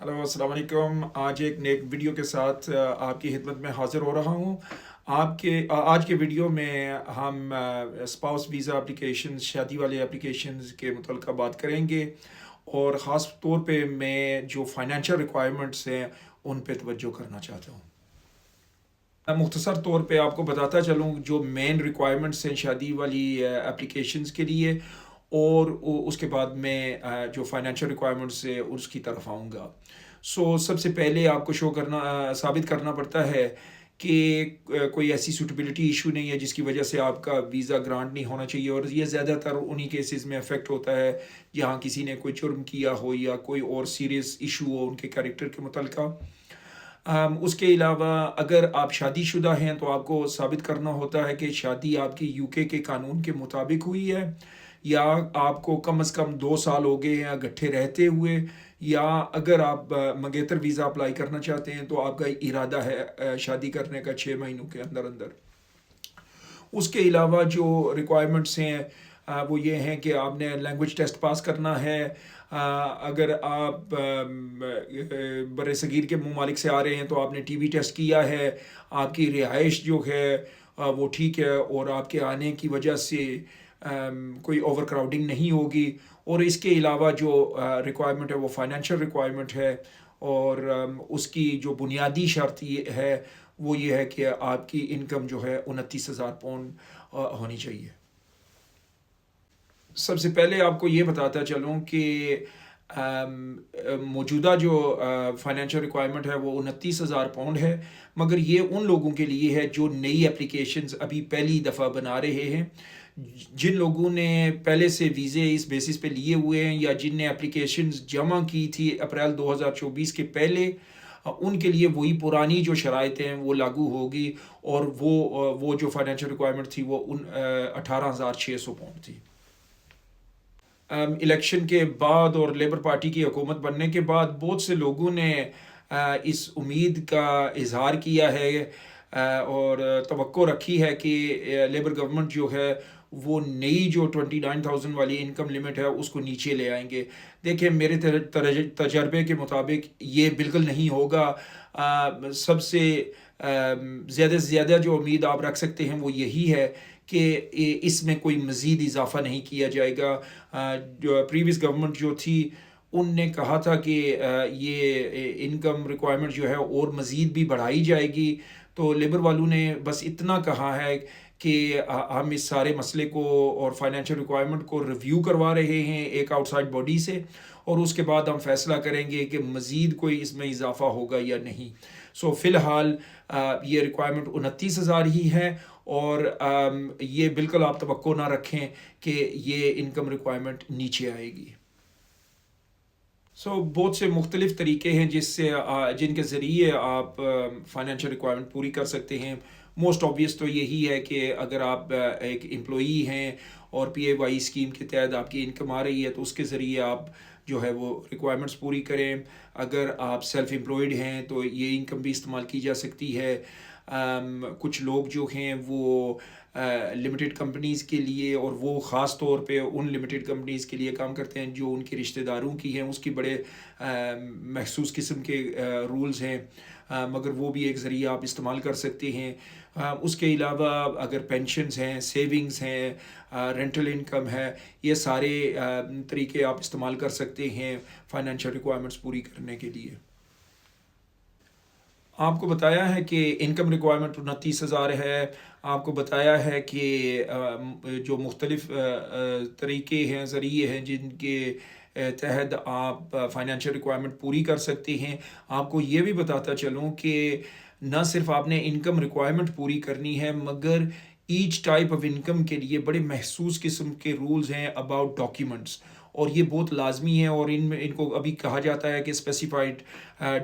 Hello अस्सलाम वालेकुम। आज एक नए वीडियो के साथ आपकी खिदमत में हाज़िर हो रहा हूँ। आज के वीडियो में हम स्पाउस वीज़ा एप्लीकेशंस, शादी वाले एप्लीकेशंस के मुतल्लिक़ बात करेंगे और ख़ास तौर पे मैं जो फ़ाइनेंशियल रिक्वायरमेंट्स हैं उन पे तवज्जो करना चाहता हूँ। मैं मुख्तसर तौर पे आपको बताता चलूँ जो मेन रिक्वायरमेंट्स हैं शादी वाली एप्लीकेशंस के लिए, और उसके बाद मैं जो फाइनेंशियल रिक्वायरमेंट्स है उसकी तरफ आऊँगा। सबसे पहले आपको साबित करना पड़ता है कि कोई ऐसी सूटेबिलिटी इशू नहीं है जिसकी वजह से आपका वीज़ा ग्रांट नहीं होना चाहिए, और ये ज़्यादातर उन्हीं केसेस में अफेक्ट होता है जहाँ किसी ने कोई जुर्म किया हो या कोई और सीरियस इशू हो उनके कैरेक्टर के मुतल्लिक़। उसके अलावा अगर आप शादीशुदा हैं तो आपको साबित करना होता है कि शादी आपकी यूके के कानून के मुताबिक हुई है, या आपको कम से कम 2 साल हो गए हैं इकट्ठे रहते हुए, या अगर आप मंगेतर वीज़ा अप्लाई करना चाहते हैं तो आपका इरादा है शादी करने का 6 महीनों के अंदर अंदर। उसके अलावा जो रिक्वायरमेंट्स हैं वो ये हैं कि आपने लैंग्वेज टेस्ट पास करना है। अगर आप बरसगीर के ममालिक से आ रहे हैं तो आपने टीबी टेस्ट किया है, आपकी रिहाइश जो है वो ठीक है, और आपके आने की वजह से कोई ओवर क्राउडिंग नहीं होगी। और इसके अलावा जो रिक्वायरमेंट है वो फाइनेंशियल रिक्वायरमेंट है, और उसकी जो बुनियादी शर्त ये है वो ये है कि आपकी इनकम जो है 29,000 पाउंड होनी चाहिए। सबसे पहले आपको ये बताता चलूँ कि मौजूदा जो फाइनेंशियल रिक्वायरमेंट है वो 29,000 पाउंड है, मगर ये उन लोगों के लिए है जो नई एप्लीकेशंस अभी पहली दफ़ा बना रहे हैं। जिन लोगों ने पहले से वीज़े इस बेसिस पे लिए हुए हैं या जिनने एप्लीकेशंस जमा की थी अप्रैल 2024 के पहले, उनके लिए वही पुरानी जो शराइतें हैं वो लागू होगी, और वो जो फाइनेंशियल रिक्वायरमेंट थी वो 18,600 पाउंड थी। इलेक्शन के बाद और लेबर पार्टी की हुकूमत बनने के बाद बहुत से लोगों ने इस उम्मीद का इजहार किया है और तवक्को रखी है कि लेबर गवर्नमेंट जो है वो नई जो 29,000 वाली इनकम लिमिट है उसको नीचे ले आएंगे। देखिए, मेरे तजर्बे के मुताबिक ये बिल्कुल नहीं होगा। सबसे ज़्यादा से ज़्यादा जो उम्मीद आप रख सकते हैं वो यही है कि इसमें कोई मज़ीद इजाफ़ा नहीं किया जाएगा। जो प्रीवियस गवर्नमेंट जो थी उनने कहा था कि ये इनकम रिक्वायरमेंट जो है और मज़ीद भी बढ़ाई जाएगी, तो लेबर वालों ने बस इतना कहा है कि हम इस सारे मसले को और फाइनेंशियल रिक्वायरमेंट को रिव्यू करवा रहे हैं एक आउटसाइड बॉडी से, और उसके बाद हम फैसला करेंगे कि मज़ीद कोई इसमें इजाफ़ा होगा या नहीं। फ़िलहाल ये रिक्वायरमेंट 29,000 ही है, और ये बिल्कुल आप तवक्को ना रखें कि ये इनकम रिक्वायरमेंट नीचे आएगी। बहुत से मुख्तलिफ़ तरीके हैं जिनके ज़रिए आप फाइनेंशियल रिक्वायरमेंट पूरी कर सकते हैं। मोस्ट ऑब्वियस तो यही है कि अगर आप एक एम्प्लॉई हैं और PAYE स्कीम के तहत आपकी इनकम आ रही है तो उसके ज़रिए आप जो है वो रिक्वायरमेंट्स पूरी करें। अगर आप सेल्फ एम्प्लॉयड हैं तो ये इनकम भी इस्तेमाल की जा सकती है। कुछ लोग जो हैं वो लिमिटेड कंपनीज़ के लिए, और वो ख़ास तौर पे उन लिमिटेड कंपनीज़ के लिए काम करते हैं जो उनके रिश्तेदारों की हैं, उसकी बड़े महसूस किस्म के रूल्स हैं, मगर वो भी एक ज़रिया आप इस्तेमाल कर सकते हैं। उसके अलावा अगर पेंशन्स हैं, सेविंग्स हैं, रेंटल इनकम है, ये सारे तरीके आप इस्तेमाल कर सकते हैं फाइनेंशियल रिक्वायरमेंट्स पूरी करने के लिए। आपको बताया है कि इनकम रिक्वायरमेंट 29,000 है। आपको बताया है कि जो मुख्तलिफ़ तरीके हैं, ज़रिए हैं जिनके तहत आप फाइनेंशियल रिक्वायरमेंट पूरी कर सकते हैं। आपको ये भी बताता चलूँ कि न सिर्फ आपने इनकम रिक्वायरमेंट पूरी करनी है, मगर ईच टाइप ऑफ इनकम के लिए बड़े महसूस किस्म के रूल्स हैं अबाउट डॉक्यूमेंट्स, और ये बहुत लाजमी है, और इनको अभी कहा जाता है कि स्पेसिफाइड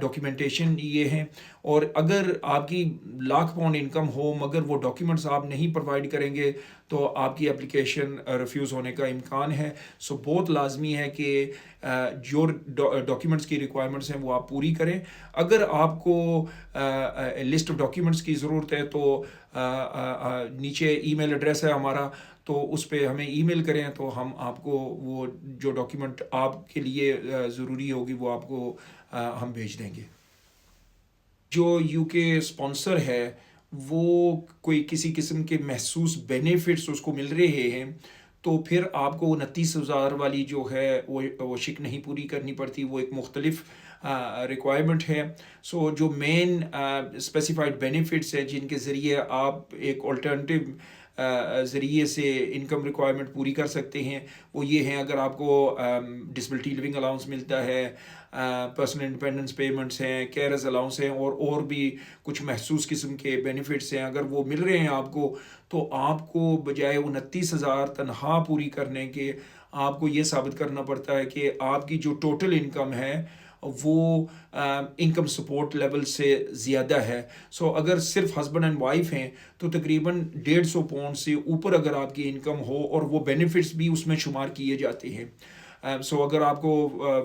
डॉक्यूमेंटेशन ये हैं। और अगर आपकी लाख पाउंड इनकम हो मगर वो डॉक्यूमेंट्स आप नहीं प्रोवाइड करेंगे तो आपकी एप्लीकेशन रिफ्यूज़ होने का इम्कान है। बहुत लाजमी है कि जो डॉक्यूमेंट्स की रिक्वायरमेंट्स हैं वो आप पूरी करें। अगर आपको लिस्ट ऑफ डॉक्यूमेंट्स की ज़रूरत है तो नीचे ईमेल एड्रेस है हमारा, तो उस पर हमें ईमेल करें तो हम आपको वो जो डॉक्यूमेंट आपके लिए ज़रूरी होगी वो आपको ہم بھیج دیں گے. جو یو کے اسپانسر ہے وہ کوئی کسی قسم کے محسوس بینیفٹس اس کو مل رہے ہیں تو پھر آپ کو 29,000 والی جو ہے وہ شک نہیں پوری کرنی پڑتی. وہ ایک مختلف ریکوائرمنٹ ہے. سو جو مین اسپیسیفائڈ بینیفٹس ہیں جن کے ذریعے آپ ایک الٹرنیٹیو ذریعے سے انکم ریکوائرمنٹ پوری کر سکتے ہیں وہ یہ ہیں. اگر آپ کو ڈسبلٹی لیونگ الاؤنس ملتا ہے, پرسنل انڈیپینڈنس پیمنٹس ہیں, کیئرز الاؤنس ہیں اور بھی کچھ محسوس قسم کے بینیفٹس ہیں, اگر وہ مل رہے ہیں آپ کو تو آپ کو بجائے 29,000 تنخواہ پوری کرنے کے آپ کو یہ ثابت کرنا پڑتا ہے کہ آپ کی جو ٹوٹل انکم ہے وہ انکم سپورٹ لیول سے زیادہ ہے. سو اگر صرف ہسبینڈ اینڈ وائف ہیں تو تقریباً 150 پاؤنڈ سے اوپر اگر آپ کی انکم ہو اور وہ بینیفٹس بھی اس میں شمار کیے جاتے ہیں. سو اگر آپ کو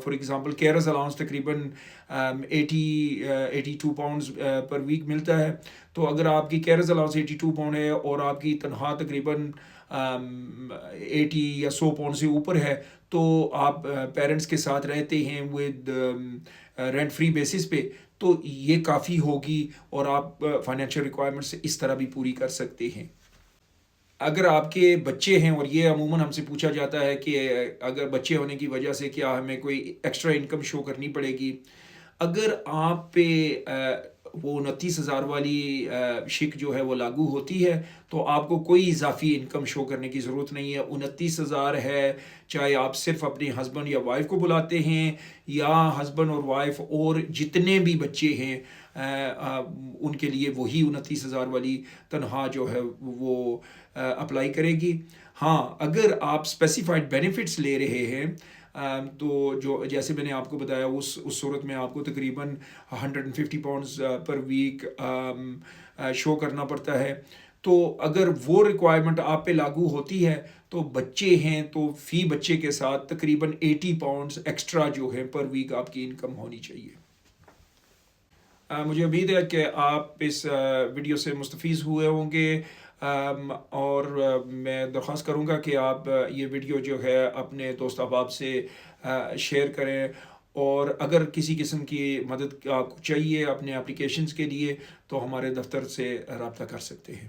فار ایگزامپل کیئرز الاؤنس تقریباً 82 پاؤنڈز پر ویک ملتا ہے تو اگر آپ کی کیئرز الاؤنس 82 پاؤنڈ ہے اور آپ کی تنخواہ تقریباً 80 یا 100 پاؤنڈ سے اوپر ہے تو آپ پیرنٹس کے ساتھ رہتے ہیں ود رینٹ فری بیسس پہ تو یہ کافی ہوگی اور آپ فائنینشیل ریکوائرمنٹس اس طرح بھی پوری کر سکتے ہیں. اگر آپ کے بچے ہیں اور یہ عموماً ہم سے پوچھا جاتا ہے کہ اگر بچے ہونے کی وجہ سے کیا ہمیں کوئی ایکسٹرا انکم شو کرنی پڑے گی, اگر آپ پہ وہ 29,000 والی شک جو ہے وہ لاگو ہوتی ہے تو آپ کو کوئی اضافی انکم شو کرنے کی ضرورت نہیں ہے. 29,000 ہے چاہے آپ صرف اپنے ہسبینڈ یا وائف کو بلاتے ہیں یا ہسبینڈ اور وائف اور جتنے بھی بچے ہیں ان کے لیے وہی 29,000 والی تنخواہ جو ہے وہ اپلائی کرے گی. ہاں اگر آپ اسپیسیفائڈ بینیفٹس لے رہے ہیں تو جو جیسے میں نے آپ کو بتایا اس صورت میں آپ کو تقریباً 150 پاؤنڈز پر ویک شو کرنا پڑتا ہے. تو اگر وہ ریکوائرمنٹ آپ پہ لاگو ہوتی ہے تو بچے ہیں تو فی بچے کے ساتھ تقریباً 80 پاؤنڈز ایکسٹرا جو ہے پر ویک آپ کی انکم ہونی چاہیے. مجھے امید ہے کہ آپ اس ویڈیو سے مستفیض ہوئے ہوں گے اور میں درخواست کروں گا کہ آپ یہ ویڈیو جو ہے اپنے دوست احباب سے شیئر کریں اور اگر کسی قسم کی مدد آپ کو چاہیے اپنے اپلیکیشنز کے لیے تو ہمارے دفتر سے رابطہ کر سکتے ہیں.